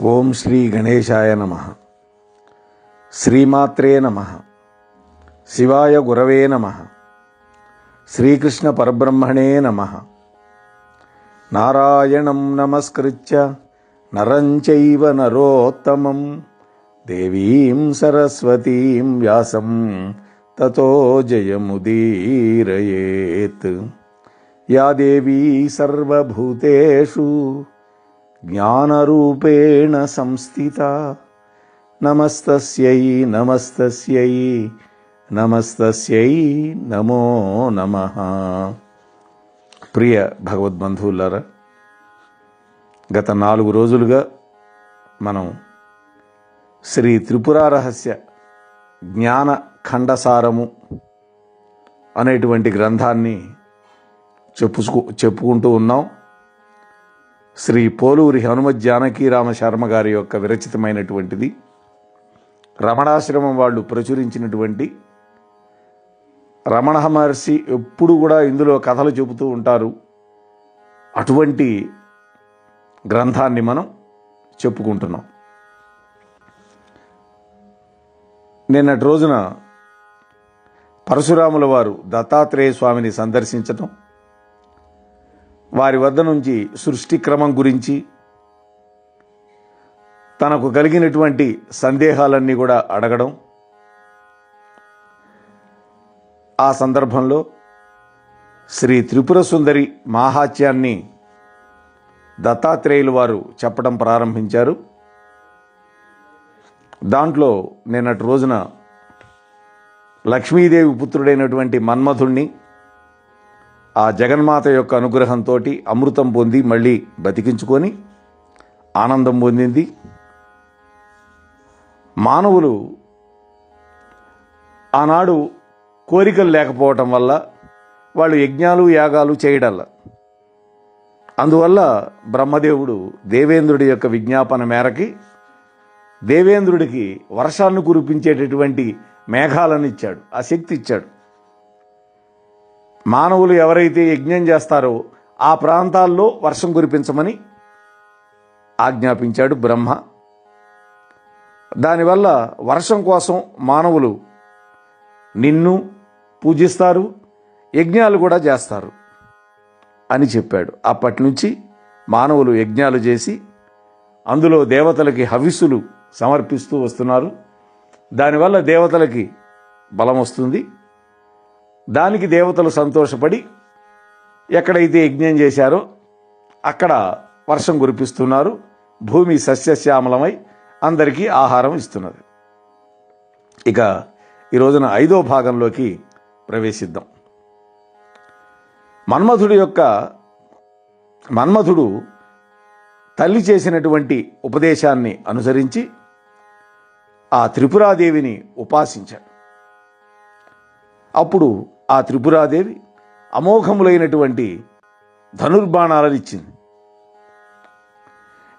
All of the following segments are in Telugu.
ఓం శ్రీ గణేశాయ నమః. శ్రీమాత్రే నమః. శివాయ గురవే నమః. శ్రీకృష్ణ పరబ్రహ్మణే నమః. నారాయణం నమస్కృత్య నరం చైవ నరోత్తమం దేవీం సరస్వతీం వ్యాసం తతో జయముదీరయేత్. యా దేవీ సర్వభూతేషు జ్ఞానరూపేణ సంస్థిత నమస్తస్యై నమస్తస్యై నమస్తస్యై నమో నమః. ప్రియ భగవద్బంధువులారా, గత 4 రోజులుగా మనం శ్రీ త్రిపుర రహస్య జ్ఞాన ఖండసారము అనేటువంటి గ్రంథాన్ని చెప్పుకుంటూ ఉన్నాం. శ్రీ పోలూరి హనుమత్ జానకీరామ శర్మ గారి యొక్క విరచితమైనటువంటిది, రమణాశ్రమం వాళ్ళు ప్రచురించినటువంటి. రమణ మహర్షి ఎప్పుడు కూడా ఇందులో కథలు చెబుతూ ఉంటారు. అటువంటి గ్రంథాన్ని మనం చెప్పుకుంటున్నాం. నిన్నటి రోజున పరశురాముల వారు దత్తాత్రేయ స్వామిని సందర్శించటం, వారి వద్ద నుంచి సృష్టి క్రమం గురించి తనకు కలిగినటువంటి సందేహాలన్నీ కూడా అడగడం, ఆ సందర్భంలో శ్రీ త్రిపుర సుందరి మాహాత్యాన్ని దత్తాత్రేయులు వారు చెప్పడం ప్రారంభించారు. దాంట్లో నిన్నటి రోజున లక్ష్మీదేవి పుత్రుడైనటువంటి మన్మథుణ్ణి ఆ జగన్మాత యొక్క అనుగ్రహంతో అమృతం పొంది మళ్ళీ బతికించుకొని ఆనందం పొందింది. మానవులు ఆనాడు కోరికలు లేకపోవటం వల్ల వాళ్ళు యజ్ఞాలు యాగాలు చేయడల్లా. అందువల్ల బ్రహ్మదేవుడు దేవేంద్రుడి యొక్క విజ్ఞాపన మేరకి దేవేంద్రుడికి వర్షాన్ని కురిపించేటటువంటి మేఘాలను ఇచ్చాడు, ఆ శక్తి ఇచ్చాడు. మానవులు ఎవరైతే యజ్ఞం చేస్తారో ఆ ప్రాంతాల్లో వర్షం కురిపించమని ఆజ్ఞాపించాడు బ్రహ్మ. దానివల్ల వర్షం కోసం మానవులు నిన్ను పూజిస్తారు, యజ్ఞాలు కూడా చేస్తారు అని చెప్పాడు. అప్పటి నుంచి మానవులు యజ్ఞాలు చేసి అందులో దేవతలకి హవిస్సులు సమర్పిస్తూ వస్తున్నారు. దానివల్ల దేవతలకి బలం వస్తుంది. దానికి దేవతలు సంతోషపడి ఎక్కడైతే యజ్ఞం చేశారో అక్కడ వర్షం కురిపిస్తున్నారు. భూమి సస్యశ్యామలమై అందరికీ ఆహారం ఇస్తున్నది. ఇక ఈ రోజున 5వ భాగంలోకి ప్రవేశిద్దాం. మన్మథుడు తల్లి చేసినటువంటి ఉపదేశాన్ని అనుసరించి ఆ త్రిపురాదేవిని ఉపాసించాడు. అప్పుడు ఆ త్రిపురాదేవి అమోఘములైనటువంటి ధనుర్బాణాలను ఇచ్చింది.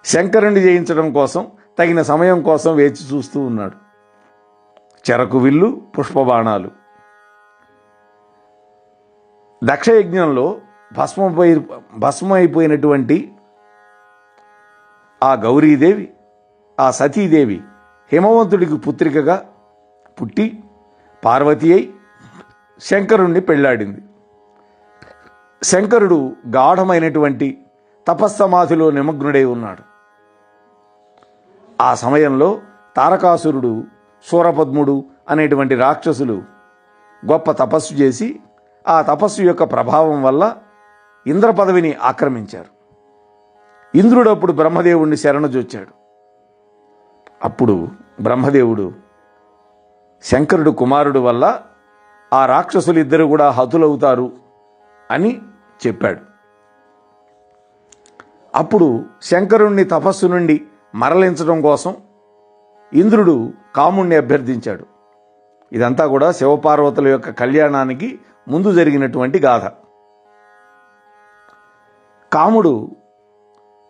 శంకరుణ్ణి జయించడం కోసం తగిన సమయం కోసం వేచి చూస్తూ ఉన్నాడు. చెరకు విల్లు, పుష్పబాణాలు. దక్షయజ్ఞంలో భస్మైపోయినటువంటి ఆ గౌరీదేవి, ఆ సతీదేవి హిమవంతుడికి పుత్రికగా పుట్టి పార్వతి అయి శంకరుణ్ణి పెళ్లాడింది. శంకరుడు గాఢమైనటువంటి తపస్సమాధిలో నిమగ్నుడై ఉన్నాడు. ఆ సమయంలో తారకాసురుడు, శూరపద్ముడు అనేటువంటి రాక్షసులు గొప్ప తపస్సు చేసి ఆ తపస్సు యొక్క ప్రభావం వల్ల ఇంద్ర పదవిని ఆక్రమించారు. ఇంద్రుడు అప్పుడు బ్రహ్మదేవుణ్ణి శరణుజొచ్చాడు. అప్పుడు బ్రహ్మదేవుడు శంకరుడు కుమారుడు వల్ల ఆ రాక్షసులు ఇద్దరు కూడా హతులవుతారు అని చెప్పాడు. అప్పుడు శంకరుణ్ణి తపస్సు నుండి మరలించడం కోసం ఇంద్రుడు కాముణ్ణి అభ్యర్థించాడు. ఇదంతా కూడా శివపార్వతుల యొక్క కళ్యాణానికి ముందు జరిగినటువంటి గాథ. కాముడు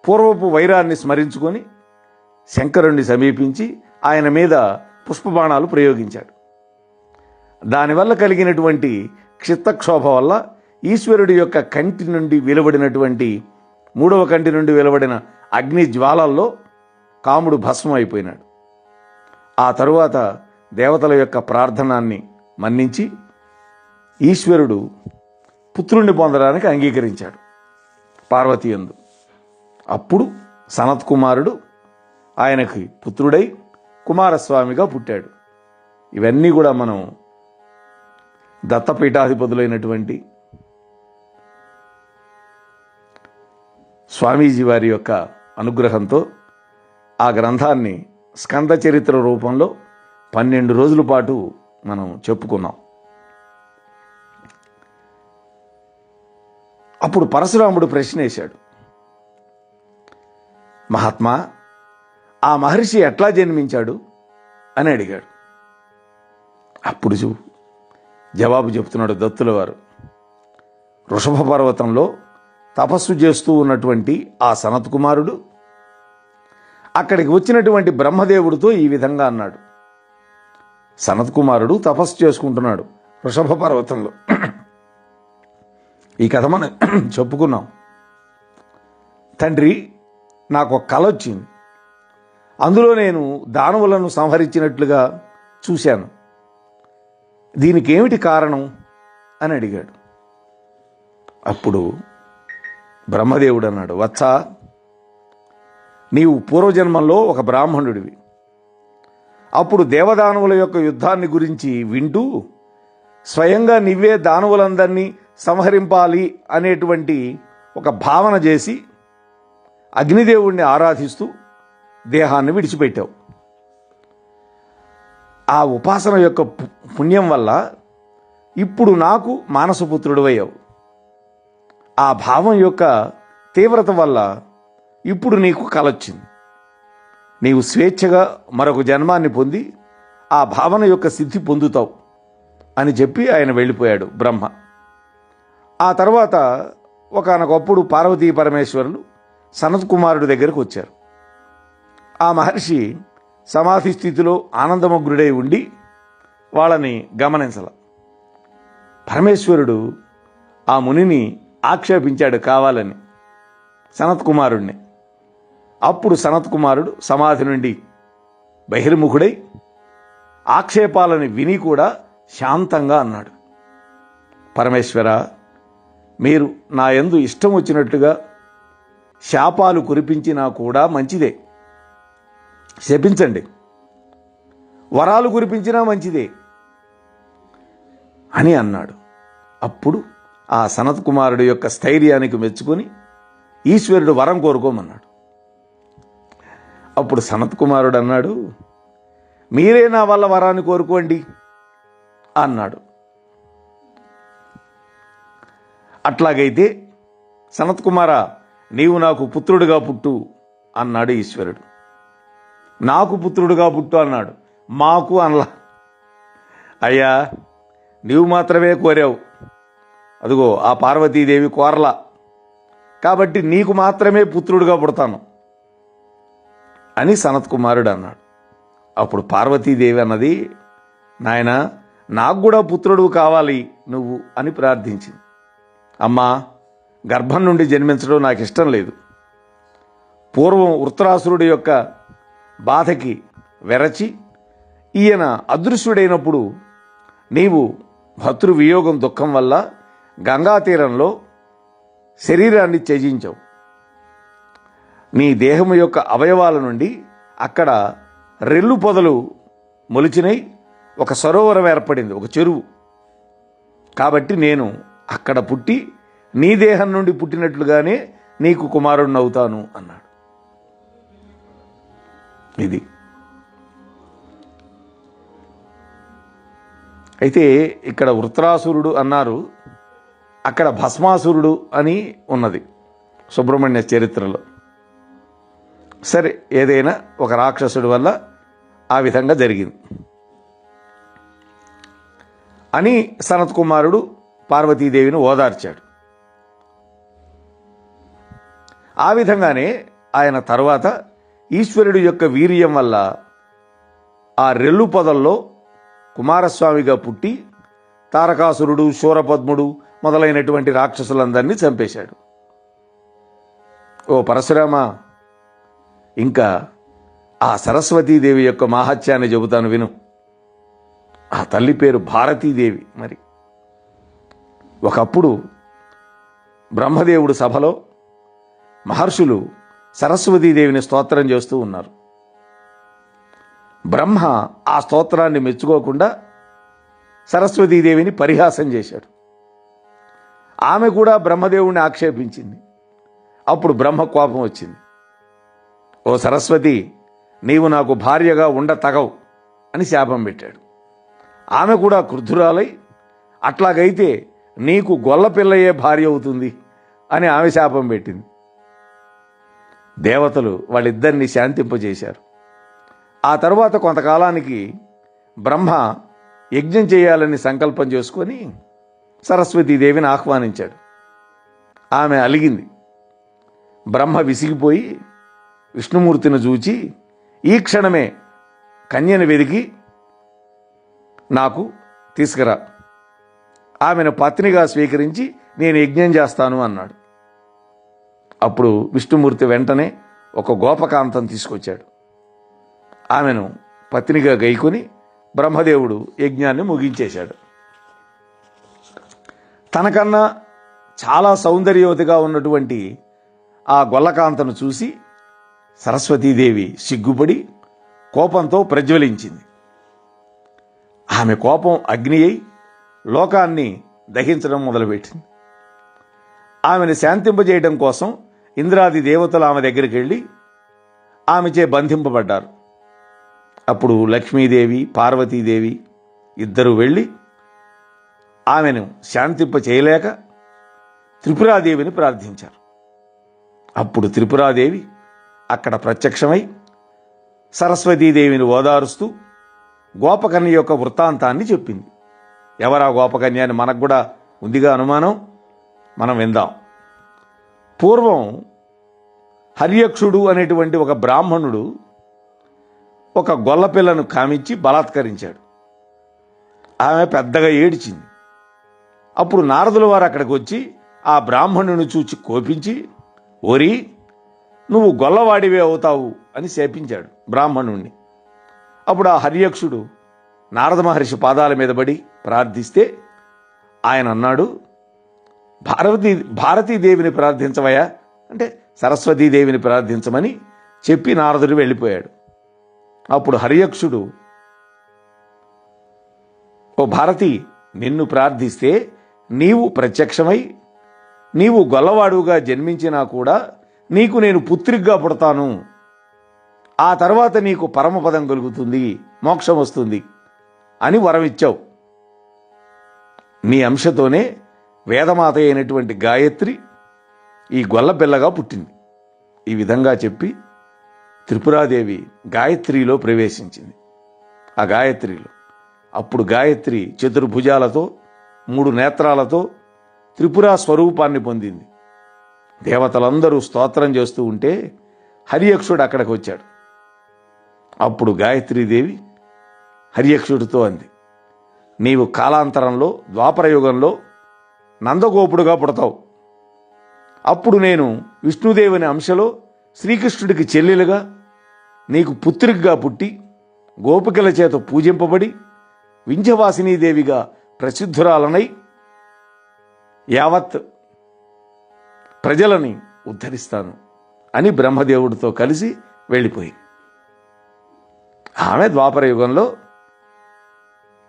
పూర్వపు వైరాన్ని స్మరించుకొని శంకరుణ్ణి సమీపించి ఆయన మీద పుష్పబాణాలు ప్రయోగించాడు. దానివల్ల కలిగినటువంటి క్షిత్తక్షోభ వల్ల ఈశ్వరుడి యొక్క కంటి నుండి వెలువడినటువంటి 3వ కంటి నుండి వెలువడిన అగ్ని జ్వాలల్లో కాముడు భస్మం అయిపోయినాడు. ఆ తరువాత దేవతల యొక్క ప్రార్థనాన్ని మన్నించి ఈశ్వరుడు పుత్రుణ్ణి పొందడానికి అంగీకరించాడు పార్వతీ యందు. అప్పుడు సనత్ కుమారుడు ఆయనకి పుత్రుడై కుమారస్వామిగా పుట్టాడు. ఇవన్నీ కూడా మనం దత్తపీఠాధిపతులైనటువంటి స్వామీజీ వారి యొక్క అనుగ్రహంతో ఆ గ్రంథాన్ని స్కంద చరిత్ర రూపంలో 12 రోజుల పాటు మనం చెప్పుకున్నాం. అప్పుడు పరశురాముడు ప్రశ్న వేశాడు, మహాత్మా, ఆ మహర్షి ఎట్లా జన్మించాడు అని అడిగాడు. అప్పుడు జవాబు చెప్తున్నాడు దత్తుల వారు. వృషభ పర్వతంలో తపస్సు చేస్తూ ఉన్నటువంటి ఆ సనత్ కుమారుడు అక్కడికి వచ్చినటువంటి బ్రహ్మదేవుడితో ఈ విధంగా అన్నాడు. సనత్ కుమారుడు తపస్సు చేసుకుంటున్నాడు వృషభ పర్వతంలో. ఈ కథ మనం చెప్పుకున్నాం. తండ్రి, నాకు ఒక కల వచ్చింది. అందులో నేను దానవులను సంహరించినట్లుగా చూశాను. దీనికి ఏమిటి కారణం అని అడిగాడు. అప్పుడు బ్రహ్మదేవుడు అన్నాడు, వత్సా, నీవు పూర్వజన్మంలో ఒక బ్రాహ్మణుడివి. అప్పుడు దేవదానవుల యొక్క యుద్ధాన్ని గురించి వింటూ స్వయంగా నీవే దానవులందరినీ సంహరింపాలి అనేటువంటి ఒక భావన చేసి అగ్నిదేవుణ్ణి ఆరాధిస్తూ దేహాన్ని విడిచిపెట్టావు. ఆ ఉపాసన యొక్క పుణ్యం వల్ల ఇప్పుడు నాకు మానసపుత్రుడు అయ్యావు. ఆ భావం యొక్క తీవ్రత వల్ల ఇప్పుడు నీకు కలొచ్చింది. నీవు స్వేచ్ఛగా మరొక జన్మాన్ని పొంది ఆ భావన యొక్క సిద్ధి పొందుతావు అని చెప్పి ఆయన వెళ్ళిపోయాడు బ్రహ్మ. ఆ తర్వాత ఒకానొకప్పుడు పార్వతీ పరమేశ్వరులు సనత్ కుమారుడి దగ్గరకు వచ్చారు. ఆ మహర్షి సమాధి స్థితిలో ఆనందమగ్నుడై ఉండి వాళ్ళని గమనించాల. పరమేశ్వరుడు ఆ మునిని ఆక్షేపించాడు కావాలని సనత్ కుమారుణ్ణి. అప్పుడు సనత్ కుమారుడు సమాధి నుండి బహిర్ముఖుడై ఆక్షేపాలని విని కూడా శాంతంగా అన్నాడు, పరమేశ్వర, మీరు నా యందు ఇష్టం వచ్చినట్టుగా శాపాలు కురిపించినా కూడా మంచిదే, శపించండి, వరాలు కురిపించినా మంచిదే అని అన్నాడు. అప్పుడు ఆ సనత్ కుమారుడు యొక్క స్థైర్యానికి మెచ్చుకొని ఈశ్వరుడు వరం కోరుకోమన్నాడు. అప్పుడు సనత్ కుమారుడు అన్నాడు, మీరే నా వల్ల వరాన్ని కోరుకోండి అన్నాడు. అట్లాగైతే సనత్ కుమార, నీవు నాకు పుత్రుడిగా పుట్టు అన్నాడు ఈశ్వరుడు. నాకు పుత్రుడిగా పుట్టు అన్నాడు, మాకు అనలా. అయ్యా, నీవు మాత్రమే కోరావు, అదిగో ఆ పార్వతీదేవి కోరలా, కాబట్టి నీకు మాత్రమే పుత్రుడిగా పుడతాను అని సనత్ కుమారుడు అన్నాడు. అప్పుడు పార్వతీదేవి అన్నది, నాయనా, నాకు కూడా పుత్రుడు కావాలి నువ్వు అని ప్రార్థించింది. అమ్మా, గర్భం నుండి జన్మించడం నాకు ఇష్టం లేదు. పూర్వం వృత్రాసురుడి యొక్క బాధకి వెరచి ఈయన అదృశ్యుడైనప్పుడు నీవు భర్తృ వియోగం దుఃఖం వల్ల గంగా తీరంలో శరీరాన్ని త్యజించావు. నీ దేహము యొక్క అవయవాల నుండి అక్కడ రెల్లు పొదలు మొలిచినై ఒక సరోవరం ఏర్పడింది, ఒక చెరువు. కాబట్టి నేను అక్కడ పుట్టి నీ దేహం నుండి పుట్టినట్లుగానే నీకు కుమారుడిని అవుతాను అన్నాడు. ఇది అయితే ఇక్కడ వృత్రాసురుడు అన్నారు, అక్కడ భస్మాసురుడు అని ఉన్నది సుబ్రహ్మణ్య చరిత్రలో. సరే, ఏదైనా ఒక రాక్షసుడి వల్ల ఆ విధంగా జరిగింది అని సనత్ కుమారుడు పార్వతీదేవిని ఓదార్చాడు. ఆ విధంగానే ఆయన తర్వాత ఈశ్వరుడి యొక్క వీర్యం వల్ల ఆ రెల్లు పొదల్లో కుమారస్వామిగా పుట్టి తారకాసురుడు, శూరపద్ముడు మొదలైనటువంటి రాక్షసులందరినీ చంపేశాడు. ఓ పరశురామ, ఇంకా ఆ సరస్వతీదేవి యొక్క మాహాత్యాన్ని చెబుతాను విను. ఆ తల్లి పేరు భారతీదేవి. మరి ఒకప్పుడు బ్రహ్మదేవుడు సభలో మహర్షులు సరస్వతీదేవిని స్తోత్రం చేస్తూ ఉన్నారు. బ్రహ్మ ఆ స్తోత్రాన్ని మెచ్చుకోకుండా సరస్వతీదేవిని పరిహాసం చేశాడు. ఆమె కూడా బ్రహ్మదేవుణ్ణి ఆక్షేపించింది. అప్పుడు బ్రహ్మ కోపం వచ్చింది. ఓ సరస్వతి, నీవు నాకు భార్యగా ఉండ తగవు అని శాపం పెట్టాడు. ఆమె కూడా క్రుద్ధురాలై, అట్లాగైతే నీకు గొల్లపిల్లయే భార్య అవుతుంది అని ఆమె శాపం పెట్టింది. దేవతలు వాళ్ళిద్దరినీ శాంతింపజేశారు. ఆ తరువాత కొంతకాలానికి బ్రహ్మ యజ్ఞం చేయాలని సంకల్పం చేసుకొని సరస్వతీదేవిని ఆహ్వానించాడు. ఆమె అలిగింది. బ్రహ్మ విసిగిపోయి విష్ణుమూర్తిని చూచి, ఈ క్షణమే కన్యను వెదికి నాకు తీసుకురా, ఆమెను పత్నిగా స్వీకరించి నేను యజ్ఞం చేస్తాను అన్నాడు. అప్పుడు విష్ణుమూర్తి వెంటనే ఒక గోపకాంతం తీసుకొచ్చాడు. ఆమెను పత్నిగా గైకొని బ్రహ్మదేవుడు యజ్ఞాన్ని ముగించేశాడు. తనకన్నా చాలా సౌందర్యవతిగా ఉన్నటువంటి ఆ గొల్లకాంతను చూసి సరస్వతీదేవి సిగ్గుపడి కోపంతో ప్రజ్వలించింది. ఆమె కోపం అగ్ని అయి లోకాన్ని దహించడం మొదలుపెట్టింది. ఆమెను శాంతింపజేయడం కోసం ఇంద్రాది దేవతలు ఆమె దగ్గరికి వెళ్ళి ఆమెచే బంధింపబడ్డారు. అప్పుడు లక్ష్మీదేవి, పార్వతీదేవి ఇద్దరు వెళ్ళి ఆమెను శాంతింప చేయలేక త్రిపురాదేవిని ప్రార్థించారు. అప్పుడు త్రిపురాదేవి అక్కడ ప్రత్యక్షమై సరస్వతీదేవిని ఓదారుస్తూ గోపకన్య యొక్క వృత్తాంతాన్ని చెప్పింది. ఎవరా గోపకన్య అని మనకు కూడా ఉందిగా అనుమానం, మనం విందాం. పూర్వం హర్యక్షుడు అనేటువంటి ఒక బ్రాహ్మణుడు ఒక గొల్లపిల్లను కామించి బలాత్కరించాడు. ఆమె పెద్దగా ఏడ్చింది. అప్పుడు నారదుల వారు అక్కడికి వచ్చి ఆ బ్రాహ్మణుని చూచి కోపించి, ఓరి, నువ్వు గొల్లవాడివే అవుతావు అని శపించాడు బ్రాహ్మణుణ్ణి. అప్పుడు ఆ హర్యక్షుడు నారద మహర్షి పాదాల మీద పడి ప్రార్థిస్తే ఆయన అన్నాడు, భారతీదేవిని ప్రార్థించవయా అంటే సరస్వతీదేవిని ప్రార్థించమని చెప్పి నారదుడు వెళ్ళిపోయాడు. అప్పుడు హర్యక్షుడు, ఓ భారతి, నిన్ను ప్రార్థిస్తే నీవు ప్రత్యక్షమై నీవు గొల్లవాడుగా జన్మించినా కూడా నీకు నేను పుత్రికగా పుడతాను, ఆ తర్వాత నీకు పరమపదం కలుగుతుంది, మోక్షం వస్తుంది అని వరమిచ్చావు. నీ అంశతోనే వేదమాత అయినటువంటి గాయత్రి ఈ గొల్లపిల్లగా పుట్టింది. ఈ విధంగా చెప్పి త్రిపురాదేవి గాయత్రిలో ప్రవేశించింది. ఆ గాయత్రిలో అప్పుడు గాయత్రి చతుర్భుజాలతో 3 నేత్రాలతో త్రిపురా స్వరూపాన్ని పొందింది. దేవతలందరూ స్తోత్రం చేస్తూ ఉంటే హర్యక్షుడు అక్కడికి వచ్చాడు. అప్పుడు గాయత్రీదేవి హర్యక్షుడితో అంది, నీవు కాలాంతరంలో ద్వాపరయుగంలో నందగోపుడుగా పుడతావు. అప్పుడు నేను విష్ణుదేవుని అంశలో శ్రీకృష్ణుడికి చెల్లెలుగా నీకు పుత్రికగా పుట్టి గోపికల చేత పూజింపబడి వింధ్యవాసినీదేవిగా ప్రసిద్ధురాలనై యావత్ ప్రజలని ఉద్ధరిస్తాను అని బ్రహ్మదేవుడితో కలిసి వెళ్ళిపోయి ఆమె ద్వాపరయుగంలో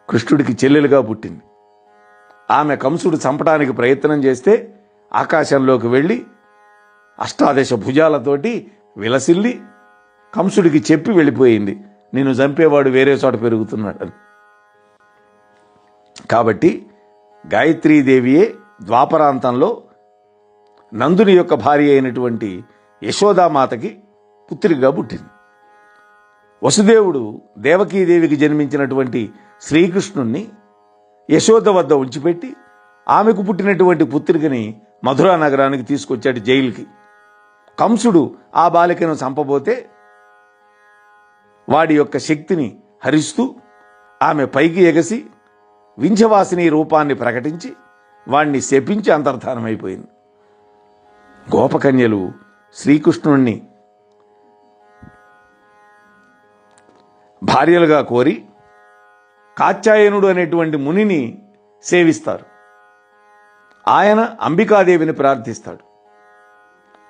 కృష్ణుడికి చెల్లెలుగా పుట్టింది. ఆమె కంసుడు చంపడానికి ప్రయత్నం చేస్తే ఆకాశంలోకి వెళ్ళి అష్టాదశ భుజాలతోటి విలసిల్లి కంసుడికి చెప్పి వెళ్ళిపోయింది, నిన్ను చంపేవాడు వేరే చోట పెరుగుతున్నాడు. కాబట్టి గాయత్రీదేవియే ద్వాపరాంతంలో నందుని యొక్క భార్య అయినటువంటి యశోదామాతకి పుత్రికగా పుట్టింది. వసుదేవుడు దేవకీదేవికి జన్మించినటువంటి శ్రీకృష్ణుణ్ణి యశోద వద్ద ఉంచిపెట్టి ఆమెకు పుట్టినటువంటి పుత్రికని మధురా నగరానికి తీసుకొచ్చాడు జైలుకి. కంసుడు ఆ బాలికను చంపబోతే వాడి యొక్క శక్తిని హరిస్తూ ఆమె పైకి ఎగసి వింధ్యవాసిని రూపాన్ని ప్రకటించి వాణ్ణి శపించి అంతర్ధానమైపోయింది. గోపకన్యలు శ్రీకృష్ణుణ్ణి భార్యలుగా కోరి కాత్యాయనుడు అనేటువంటి మునిని సేవిస్తారు. ఆయన అంబికాదేవిని ప్రార్థిస్తాడు.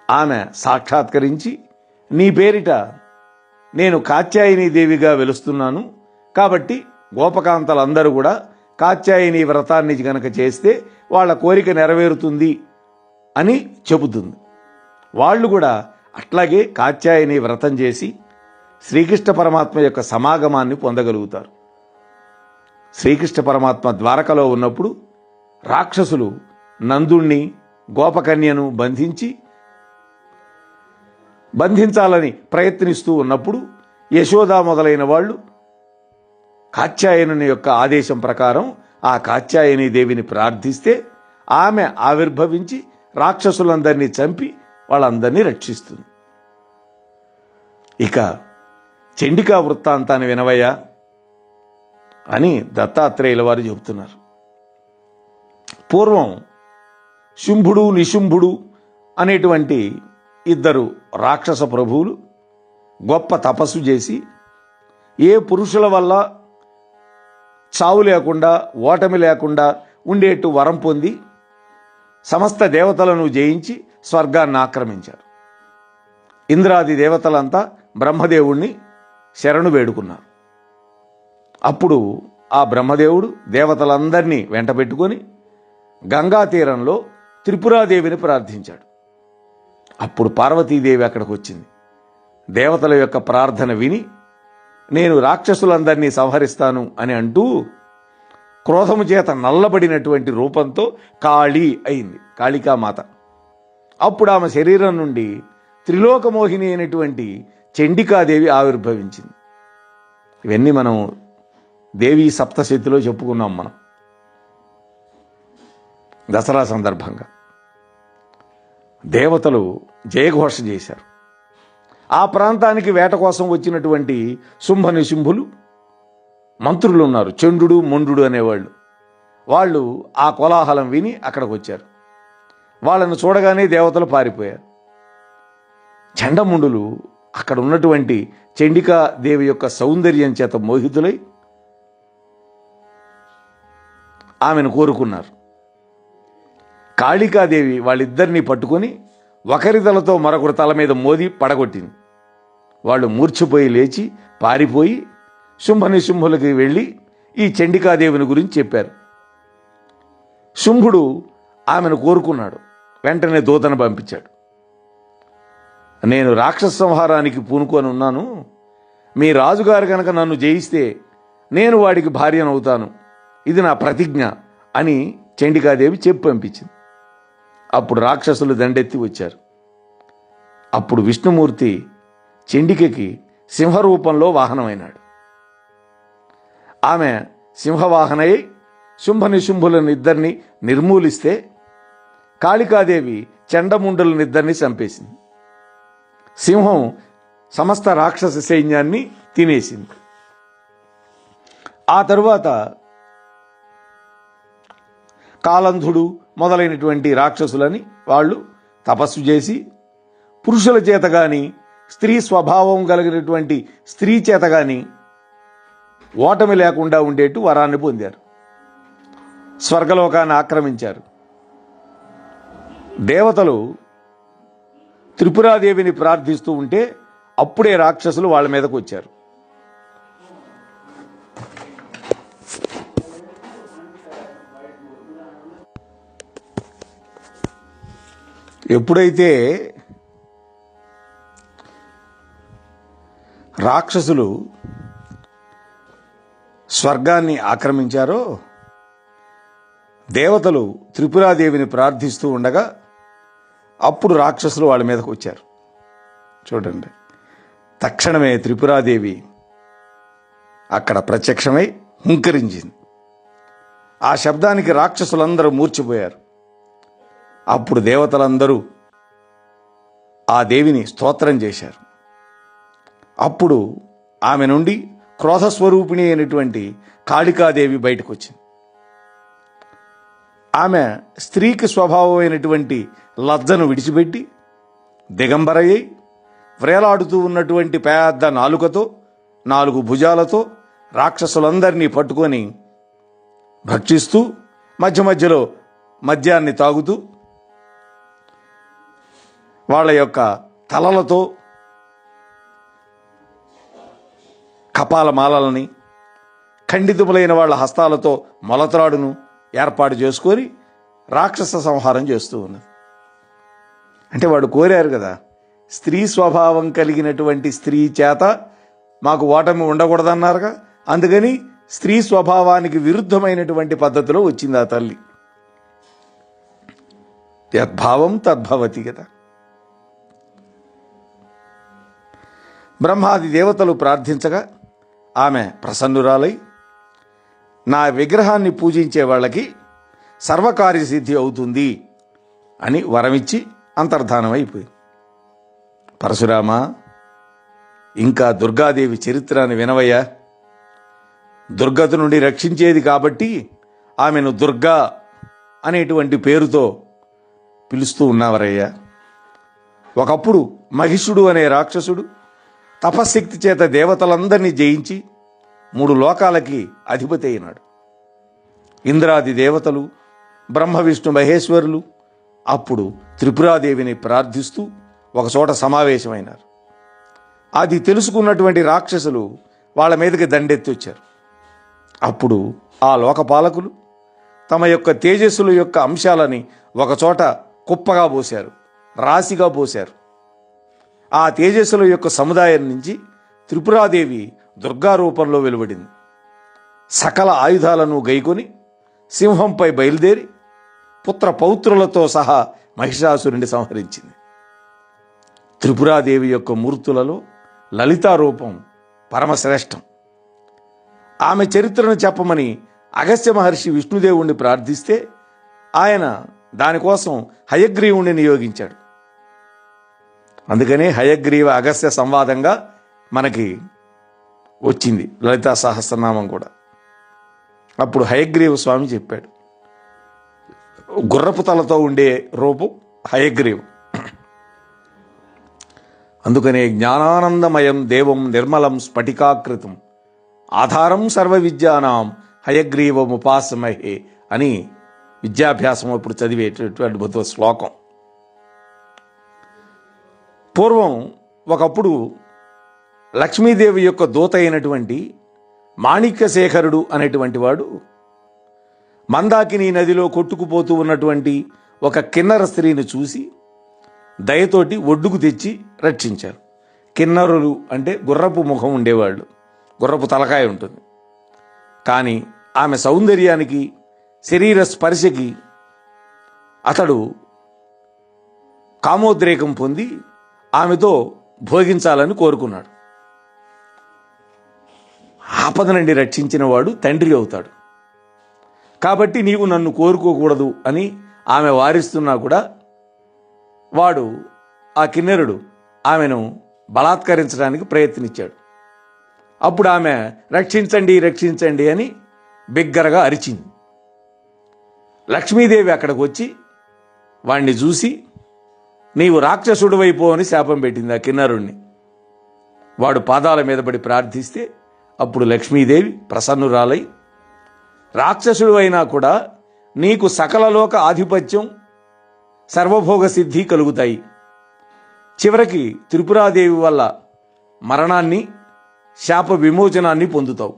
ఆమె సాక్షాత్కరించి, నీ పేరిట నేను కాత్యాయని దేవిగా వెలుస్తున్నాను, కాబట్టి గోపకాంతలందరూ కూడా కాత్యాయని వ్రతాన్ని గనక చేస్తే వాళ్ళ కోరిక నెరవేరుతుంది అని చెబుతుంది. వాళ్ళు కూడా అట్లాగే కాత్యాయని వ్రతం చేసి శ్రీకృష్ణ పరమాత్మ యొక్క సమాగమాన్ని పొందగలుగుతారు. శ్రీకృష్ణ పరమాత్మ ద్వారకలో ఉన్నప్పుడు రాక్షసులు నందుణ్ణి గోపకన్యను బంధించాలని ప్రయత్నిస్తూ ఉన్నప్పుడు యశోద మొదలైన వాళ్ళు కాత్యాయనుని యొక్క ఆదేశం ప్రకారం ఆ కాత్యాయని దేవిని ప్రార్థిస్తే ఆమె ఆవిర్భవించి రాక్షసులందరినీ చంపి వాళ్ళందరినీ రక్షిస్తుంది. ఇక చండికా వృత్తాంతాన్ని వినవయ్యా అని దత్తాత్రేయుల వారు చెబుతున్నారు. పూర్వం శుంభుడు నిశుంభుడు అనేటువంటి ఇద్దరు రాక్షస ప్రభువులు గొప్ప తపస్సు చేసి ఏ పురుషుల వల్ల చావు లేకుండా ఓటమి లేకుండా ఉండేట్టు వరం పొంది సమస్త దేవతలను జయించి స్వర్గాన్ని ఆక్రమించారు. ఇంద్రాది దేవతలంతా బ్రహ్మదేవుణ్ణి శరణు వేడుకున్నారు. అప్పుడు ఆ బ్రహ్మదేవుడు దేవతలందరినీ వెంట పెట్టుకొని గంగా తీరంలో త్రిపురాదేవిని ప్రార్థించాడు. అప్పుడు పార్వతీదేవి అక్కడికి వచ్చింది. దేవతల యొక్క ప్రార్థన విని నేను రాక్షసులందరినీ సంహరిస్తాను అని అంటూ క్రోధము చేత నల్లబడినటువంటి రూపంతో కాళీ అయింది, కాళికామాత. అప్పుడు ఆమె శరీరం నుండి త్రిలోకమోహిని అయినటువంటి చండికాదేవి ఆవిర్భవించింది. ఇవన్నీ మనం దేవీ సప్తశతిలో చెప్పుకున్నాం. మనం దసరా సందర్భంగా దేవతలు జయఘోష చేశారు. ఆ ప్రాంతానికి వేట కోసం వచ్చినటువంటి శుంభ నిశుంభులు మంత్రులు ఉన్నారు, చండు మొండు అనేవాళ్ళు. వాళ్ళు ఆ కోలాహలం విని అక్కడికి వచ్చారు. వాళ్ళను చూడగానే దేవతలు పారిపోయారు. చండముండులు అక్కడ ఉన్నటువంటి చండికాదేవి యొక్క సౌందర్యం చేత మోహితులై ఆమెను కోరుకున్నారు. కాళికాదేవి వాళ్ళిద్దరినీ పట్టుకొని ఒకరి తలతో మరొకరి తల మీద మోది పడగొట్టింది. వాళ్ళు మూర్ఛపోయి లేచి పారిపోయి శుంభ నిశుంభులకి వెళ్ళి ఈ చండికాదేవిని గురించి చెప్పారు. శుంభుడు ఆమెను కోరుకున్నాడు. వెంటనే దూతను పంపించాడు. నేను రాక్షస సంహారానికి పూనుకొని ఉన్నాను, మీ రాజుగారు కనుక నన్ను జయిస్తే నేను వాడికి భార్యనవుతాను, ఇది నా ప్రతిజ్ఞ అని చండికాదేవి చెప్పి పంపించింది. అప్పుడు రాక్షసులు దండెత్తి వచ్చారు. అప్పుడు విష్ణుమూర్తి చండికకి సింహరూపంలో వాహనమైనాడు. ఆమె సింహవాహనై శుంభ నిశుంభులను ఇద్దరిని నిర్మూలిస్తే కాళికాదేవి చండముండులనిద్దరిని చంపేసింది. సింహం సమస్త రాక్షస సైన్యాన్ని తినేసింది. ఆ తరువాత కాలంధుడు మొదలైనటువంటి రాక్షసులని వాళ్ళు తపస్సు చేసి పురుషుల చేత గాని స్త్రీ స్వభావం కలిగినటువంటి స్త్రీ చేత గాని ఓటమి లేకుండా ఉండేట్టు వరాన్ని పొందారు. స్వర్గలోకాన్ని ఆక్రమించారు. దేవతలు త్రిపురాదేవిని ప్రార్థిస్తూ ఉంటే అప్పుడే రాక్షసులు వాళ్ళ మీదకు వచ్చారు. ఎప్పుడైతే రాక్షసులు స్వర్గాన్ని ఆక్రమించారో దేవతలు త్రిపురాదేవిని ప్రార్థిస్తూ ఉండగా అప్పుడు రాక్షసులు వాళ్ళ మీదకు వచ్చారు. చూడండి, తక్షణమే త్రిపురాదేవి అక్కడ ప్రత్యక్షమై హుంకరించింది. ఆ శబ్దానికి రాక్షసులందరూ మూర్చిపోయారు. అప్పుడు దేవతలందరూ ఆ దేవిని స్తోత్రం చేశారు. అప్పుడు ఆమె నుండి క్రోధస్వరూపిణి అయినటువంటి కాళికాదేవి బయటకు వచ్చింది. ఆమె స్త్రీకి స్వభావమైనటువంటి లజ్జను విడిచిపెట్టి దిగంబరయ్యి వ్రేలాడుతూ ఉన్నటువంటి పెద్ద నాలుకతో 4 భుజాలతో రాక్షసులందరినీ పట్టుకొని భక్షిస్తూ మధ్య మధ్యలో మద్యాన్ని తాగుతూ వాళ్ళ యొక్క తలలతో కపాలమాలని ఖండితములైన వాళ్ళ హస్తాలతో మొలత్రాడును ఏర్పాటు చేసుకొని రాక్షస సంహారం చేస్తూ ఉన్నది. అంటే వాడు కోరారు కదా, స్త్రీ స్వభావం కలిగినటువంటి స్త్రీ చేత మాకు ఓటమి ఉండకూడదన్నారుగా, అందుకని స్త్రీ స్వభావానికి విరుద్ధమైనటువంటి పద్ధతిలో వచ్చింది ఆ తల్లి. యద్భావం తద్భవతి కదా. బ్రహ్మాది దేవతలు ప్రార్థించగా ఆమె ప్రసన్నురాలై నా విగ్రహాన్ని పూజించే వాళ్ళకి సర్వకార్యసిద్ధి అవుతుంది అని వరమిచ్చి అంతర్ధానమైపోయింది. పరశురామ, ఇంకా దుర్గాదేవి చరిత్రను వినవయ్యా. దుర్గత నుండి రక్షించేది కాబట్టి ఆమెను దుర్గా అనేటువంటి పేరుతో పిలుస్తూ ఉన్నవరయ్యా. ఒకప్పుడు మహిషుడు అనే రాక్షసుడు తపశక్తి చేత దేవతలందరినీ జయించి 3 లోకాలకి అధిపతి అయినాడు. ఇంద్రాది దేవతలు, బ్రహ్మ విష్ణు మహేశ్వరులు అప్పుడు త్రిపురాదేవిని ప్రార్థిస్తూ ఒకచోట సమావేశమైనారు. అది తెలుసుకున్నటువంటి రాక్షసులు వాళ్ళ మీదకి దండెత్తి వచ్చారు. అప్పుడు ఆ లోకపాలకులు తమ యొక్క తేజస్సుల యొక్క అంశాలని ఒకచోట కుప్పగా పోశారు, రాశిగా పోశారు. ఆ తేజస్సుల యొక్క సముదాయం నుంచి త్రిపురాదేవి దుర్గా రూపంలో వెలువడింది. సకల ఆయుధాలను గైకొని సింహంపై బయలుదేరి పుత్ర పౌత్రులతో సహా మహిషాసురుని సంహరించింది. త్రిపురాదేవి యొక్క మూర్తులలో లలితా రూపం పరమశ్రేష్టం. ఆమె చరిత్రను చెప్పమని అగస్త్య మహర్షి విష్ణుదేవుణ్ణి ప్రార్థిస్తే ఆయన దానికోసం హయగ్రీవుణ్ణి నియోగించాడు. అందుకనే హయగ్రీవ అగస్త్య సంవాదంగా మనకి వచ్చింది లలితా సహస్రనామం కూడా. అప్పుడు హయగ్రీవ స్వామి చెప్పాడు, గుర్రపు తలతో ఉండే రూపం హయగ్రీవం. అందుకనే జ్ఞానానందమయం దేవం నిర్మలం స్ఫటికాకృతం ఆధారం సర్వ విద్యానాం హయగ్రీవముపాసమహే అని విద్యాభ్యాసం అప్పుడు చదివేటటువంటి అద్భుత శ్లోకం. పూర్వం ఒకప్పుడు లక్ష్మీదేవి యొక్క దూత అయినటువంటి మాణిక్యశేఖరుడు అనేటువంటి వాడు మందాకిని నదిలో కొట్టుకుపోతూ ఉన్నటువంటి ఒక కిన్నర స్త్రీని చూసి దయతోటి ఒడ్డుకు తెచ్చి రక్షించారు. కిన్నరులు అంటే గుర్రపు ముఖం ఉండేవాళ్ళు, గుర్రపు తలకాయ ఉంటుంది. కానీ ఆమె సౌందర్యానికి, శరీర స్పర్శకి అతడు కామోద్రేకం పొంది ఆమెతో భోగించాలని కోరుకున్నాడు. ఆపద నుండి రక్షించిన వాడు తండ్రి అవుతాడు. కాబట్టి నీవు నన్ను కోరుకోకూడదు అని ఆమె వారిస్తున్నా కూడా వాడు, ఆ కిన్నెరుడు, ఆమెను బలాత్కరించడానికి ప్రయత్నించాడు. అప్పుడు ఆమె రక్షించండి రక్షించండి అని బిగ్గరగా అరిచింది. లక్ష్మీదేవి అక్కడికి వచ్చి వాణ్ణి చూసి నీవు రాక్షసుడు వైపో అని శాపం పెట్టింది ఆ కిన్నరుణ్ణి. వాడు పాదాల మీద పడి ప్రార్థిస్తే అప్పుడు లక్ష్మీదేవి ప్రసన్నురాలై, రాక్షసుడు అయినా కూడా నీకు సకలలోక ఆధిపత్యం, సర్వభోగ సిద్ధి కలుగుతాయి. చివరికి త్రిపురాదేవి వల్ల మరణాన్ని, శాప విమోచనాన్ని పొందుతావు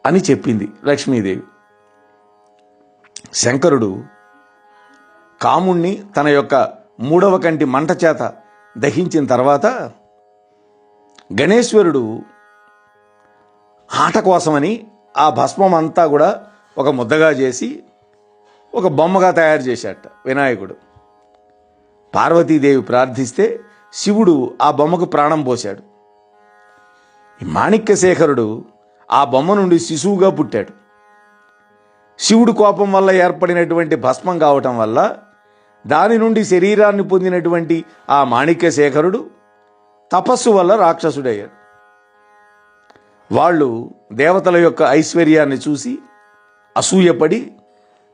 అని చెప్పింది లక్ష్మీదేవి. శంకరుడు కాముణ్ణి తన యొక్క 3వ కంటి మంట చేత దహించిన తర్వాత గణేశ్వరుడు ఆట కోసమని ఆ భస్మం అంతా కూడా ఒక ముద్దగా చేసి ఒక బొమ్మగా తయారు చేశాట వినాయకుడు. పార్వతీదేవి ప్రార్థిస్తే శివుడు ఆ బొమ్మకు ప్రాణం పోశాడు. ఈ మాణిక్యశేఖరుడు ఆ బొమ్మ నుండి శిశువుగా పుట్టాడు. శివుడు కోపం వల్ల ఏర్పడినటువంటి భస్మం కావటం వల్ల దాని నుండి శరీరాన్ని పొందినటువంటి ఆ మాణిక్యశేఖరుడు తపస్సు వల్ల రాక్షసుడయ్యాడు. వాళ్ళు దేవతల యొక్క ఐశ్వర్యాన్ని చూసి అసూయపడి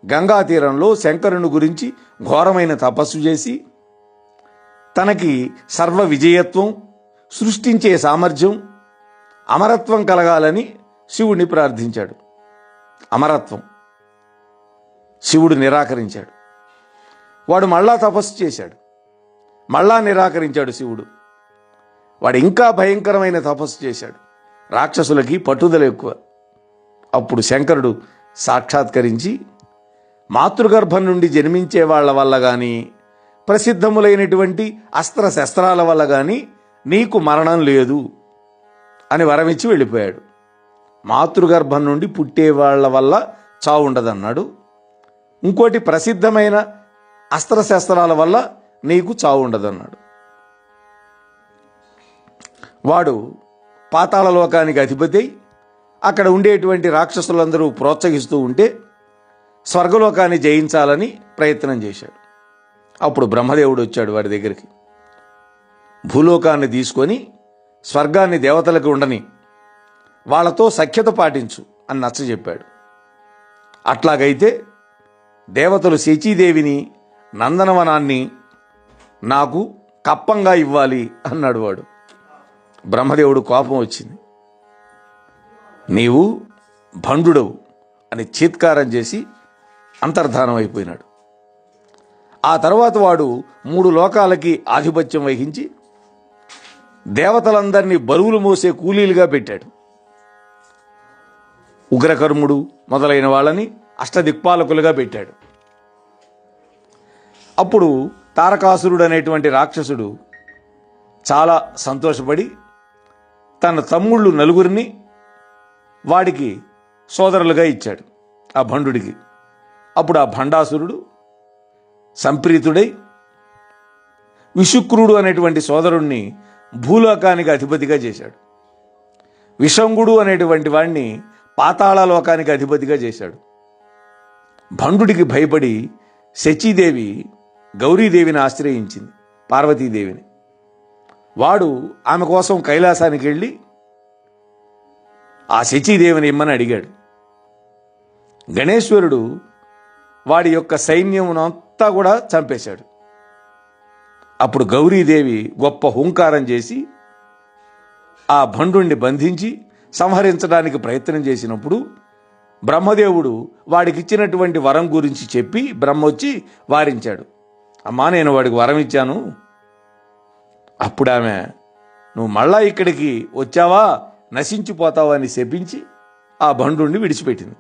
గంగా తీరంలో శంకరుని గురించి ఘోరమైన తపస్సు చేసి తనకి సర్వ విజయత్వం, సృష్టించే సామర్థ్యం, అమరత్వం కలగాలని శివుడిని ప్రార్థించాడు. అమరత్వం శివుడు నిరాకరించాడు. వాడు మళ్ళా తపస్సు చేశాడు, మళ్ళా నిరాకరించాడు శివుడు. వాడు ఇంకా భయంకరమైన తపస్సు చేశాడు. రాక్షసులకి పట్టుదల ఎక్కువ. అప్పుడు శంకరుడు సాక్షాత్కరించి, మాతృగర్భం నుండి జన్మించే వాళ్ళ వల్ల కానీ, ప్రసిద్ధములైనటువంటి అస్త్ర శస్త్రాల వల్ల కానీ నీకు మరణం లేదు అని వరమిచ్చి వెళ్ళిపోయాడు. మాతృగర్భం నుండి పుట్టే వాళ్ళ వల్ల చావు ఉండదన్నాడు. ఇంకోటి, ప్రసిద్ధమైన అస్త్రశస్త్రాల వల్ల నీకు చావు ఉండదన్నాడు. వాడు పాతాళ లోకానికి అధిపతి అయి అక్కడ ఉండేటువంటి రాక్షసులందరూ ప్రోత్సహిస్తూ ఉంటే స్వర్గలోకాన్ని జయించాలని ప్రయత్నం చేశాడు. అప్పుడు బ్రహ్మదేవుడు వచ్చాడు వాడి దగ్గరికి. భూలోకాన్ని తీసుకొని స్వర్గాన్ని దేవతలకు ఉండని, వాళ్ళతో సఖ్యత పాటించు అని నచ్చజెప్పాడు. అట్లాగైతే దేవతలు శచీదేవిని, నందనవనాన్ని నాకు కప్పంగా ఇవ్వాలి అన్నాడు వాడు. బ్రహ్మదేవుడు కోపం వచ్చింది. నీవు భండుడవు అని చీత్కారం చేసి అంతర్ధానం అయిపోయినాడు. ఆ తర్వాత వాడు 3 లోకాలకి ఆధిపత్యం వహించి దేవతలందరినీ బరువులు మోసే కూలీలుగా పెట్టాడు. ఉగ్రకర్ముడు మొదలైన వాళ్ళని అష్టదిక్పాలకులుగా పెట్టాడు. అప్పుడు తారకాసురుడు అనేటువంటి రాక్షసుడు చాలా సంతోషపడి తన తమ్ముళ్ళు 4 వాడికి సోదరులుగా ఇచ్చాడు, ఆ భండుడికి. అప్పుడు ఆ భండాసురుడు సంప్రీతుడై విశుక్రుడు అనేటువంటి సోదరుణ్ణి భూలోకానికి అధిపతిగా చేశాడు. విషంగుడు అనేటువంటి వాణ్ణి పాతాళ లోకానికి అధిపతిగా చేశాడు. భండుడికి భయపడి శచీదేవి గౌరీదేవిని ఆశ్రయించింది, పార్వతీదేవిని. వాడు ఆమె కోసం కైలాసానికి వెళ్ళి ఆ శచీదేవిని ఇమ్మని అడిగాడు. గణేశ్వరుడు వాడి యొక్క సైన్యమునంతా కూడా చంపేశాడు. అప్పుడు గౌరీదేవి గొప్ప హుంకారం చేసి ఆ భండుణ్ణి బంధించి సంహరించడానికి ప్రయత్నం చేసినప్పుడు బ్రహ్మదేవుడు వాడికిచ్చినటువంటి వరం గురించి చెప్పి బ్రహ్మ వచ్చి వారించాడు. అమ్మా, నేను వాడికి వరం ఇచ్చాను. అప్పుడు ఆమె, నువ్వు మళ్ళా ఇక్కడికి వచ్చావా నశించిపోతావా అని శపించి ఆ భండుణ్ణి విడిచిపెట్టింది.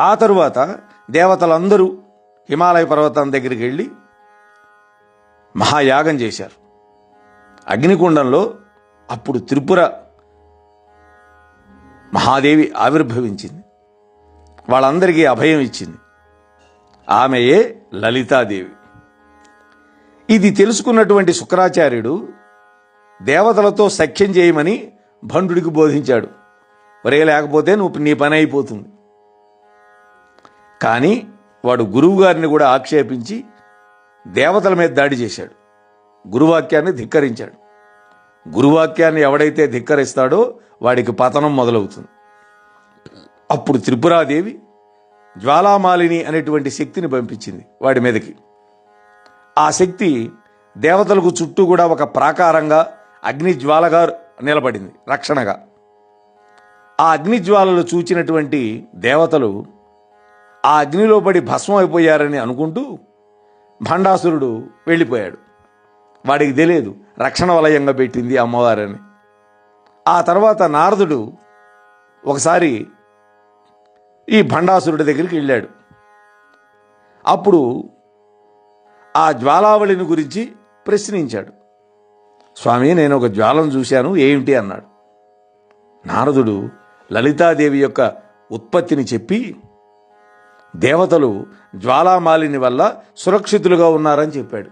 ఆ తరువాత దేవతలందరూ హిమాలయ పర్వతం దగ్గరికి వెళ్ళి మహాయాగం చేశారు. అగ్నికుండంలో అప్పుడు త్రిపుర మహాదేవి ఆవిర్భవించింది. వాళ్ళందరికీ అభయం ఇచ్చింది. ఆమెయే లలితాదేవి. ఇది తెలుసుకున్నటువంటి శుక్రాచార్యుడు దేవతలతో సఖ్యం చేయమని భండుడికి బోధించాడు. ఒరే, లేకపోతే నీ పని అయిపోతుంది. కానీ వాడు గురువుగారిని కూడా ఆక్షేపించి దేవతల మీద దాడి చేశాడు. గురువాక్యాన్ని ధిక్కరించాడు. గురువాక్యాన్ని ఎవడైతే ధిక్కరిస్తాడో వాడికి పతనం మొదలవుతుంది. అప్పుడు త్రిపురాదేవి జ్వాలామాలిని అనేటువంటి శక్తిని పంపించింది వాడి మీదకి. ఆ శక్తి దేవతలకు చుట్టూ కూడా ఒక ప్రాకారంగా అగ్నిజ్వాలగా నిలబడింది, రక్షణగా. ఆ అగ్నిజ్వాలలు చూచినటువంటి దేవతలు ఆ అగ్నిలో పడి భస్మం అయిపోయారని అనుకుంటూ భండాసురుడు వెళ్ళిపోయాడు. వాడికి తెలియదు రక్షణ వలయంగా పెట్టింది అమ్మవారని. ఆ తర్వాత నారదుడు ఒకసారి ఈ భండాసురుడి దగ్గరికి వెళ్ళాడు. అప్పుడు ఆ జ్వాలావళిని గురించి ప్రశ్నించాడు. స్వామి, నేను ఒక జ్వాలను చూశాను, ఏమిటి అన్నాడు. నారదుడు లలితాదేవి యొక్క ఉత్పత్తిని చెప్పి దేవతలు జ్వాలామాలిని వల్ల సురక్షితులుగా ఉన్నారని చెప్పాడు.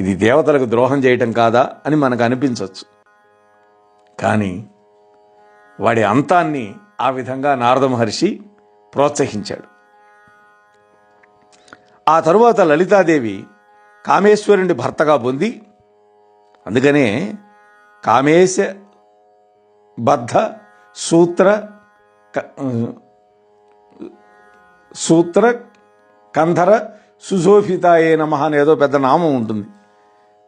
ఇది దేవతలకు ద్రోహం చేయటం కాదా అని మనకు అనిపించవచ్చు. కానీ వాడి అంతాన్ని ఆ విధంగా నారద మహర్షి ప్రోత్సహించాడు. ఆ తరువాత లలితాదేవి కామేశ్వరుని భర్తగా పొంది, అందుకనే కామేశ బద్ధ సూత్ర కంధర సుశోభితాయే నమః అనేదో పెద్ద నామం ఉంటుంది.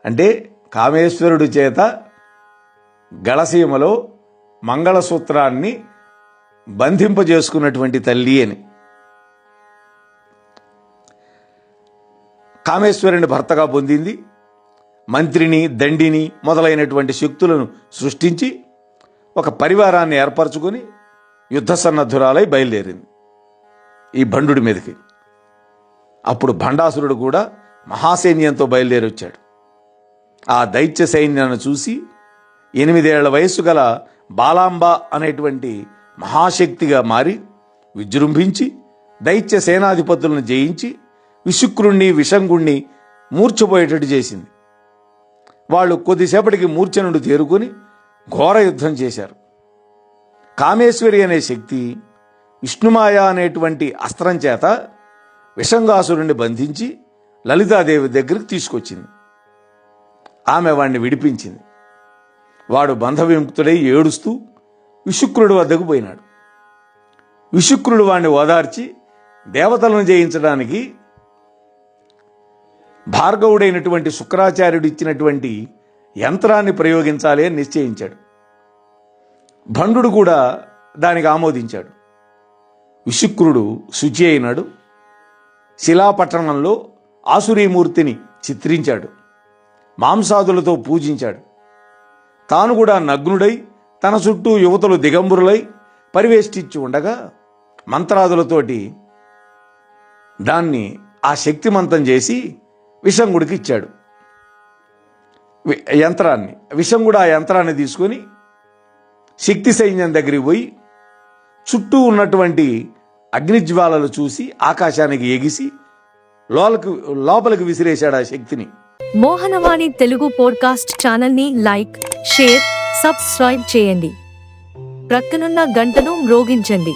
అంటే కామేశ్వరుడి చేత గళసీమలో మంగళసూత్రాన్ని బంధింపజేసుకున్నటువంటి తల్లి అని. కామేశ్వరుని భర్తగా పొందింది. మంత్రిని, దండిని మొదలైనటువంటి శక్తులను సృష్టించి ఒక పరివారాన్ని ఏర్పరచుకొని యుద్ధ సన్నద్ధురాలై బయలుదేరింది ఈ భండుడి మీదకి. అప్పుడు భండాసురుడు కూడా మహాసైన్యంతో బయలుదేరి వచ్చాడు. ఆ దైత్య సైన్యాన్ని చూసి 8 ఏళ్ల వయస్సు గల బాలాంబ అనేటువంటి మహాశక్తిగా మారి విజృంభించి దైత్య సేనాధిపతులను జయించి విశుక్రుణ్ణి, విషంగుణ్ణి మూర్ఛపోయేటట్టు చేసింది. వాళ్ళు కొద్దిసేపటికి మూర్ఛ నుండి తేరుకొని ఘోర యుద్ధం చేశారు. కామేశ్వరి అనే శక్తి విష్ణుమాయ అనేటువంటి అస్త్రం చేత విషంగాసురుణ్ణి బంధించి లలితాదేవి దగ్గరికి తీసుకొచ్చింది. ఆమె వాణ్ణి విడిపించింది. వాడు బంధవిముక్తుడై ఏడుస్తూ విశుక్రుడి వద్దకు పోయినాడు. విశుక్రుడు వాణ్ణి ఓదార్చి దేవతలను జయించడానికి భార్గవుడైనటువంటి శుక్రాచార్యుడు ఇచ్చినటువంటి యంత్రాన్ని ప్రయోగించాలి అని నిశ్చయించాడు. భండుడు కూడా దానికి ఆమోదించాడు. విశుక్రుడు శుచి అయినాడు. శిలాపట్టణంలో ఆసురీమూర్తిని చిత్రించాడు. మాంసాదులతో పూజించాడు. తాను కూడా నగ్నుడై తన చుట్టూ యువతులు దిగంబరులై పరివేష్టించి ఉండగా మంత్రాదులతోటి దాన్ని ఆ శక్తిమంతం చేసి విషంగుడికి ఇచ్చాడు యంత్రాన్ని. విషంగుడు ఆ యంత్రాన్ని తీసుకొని శక్తి సైన్యం దగ్గరికి పోయి చుట్టూ ఉన్నటువంటి అగ్నిజ్వాలలు చూసి ఆకాశానికి ఎగిసి లోపలికి విసిరేశాడు ఆ శక్తిని. మోహనవాణి తెలుగు పోడ్కాస్ట్ ఛానల్ ని లైక్, షేర్, సబ్స్క్రైబ్ చేయండి. ప్రక్కనున్న గంటను మ్రోగించండి.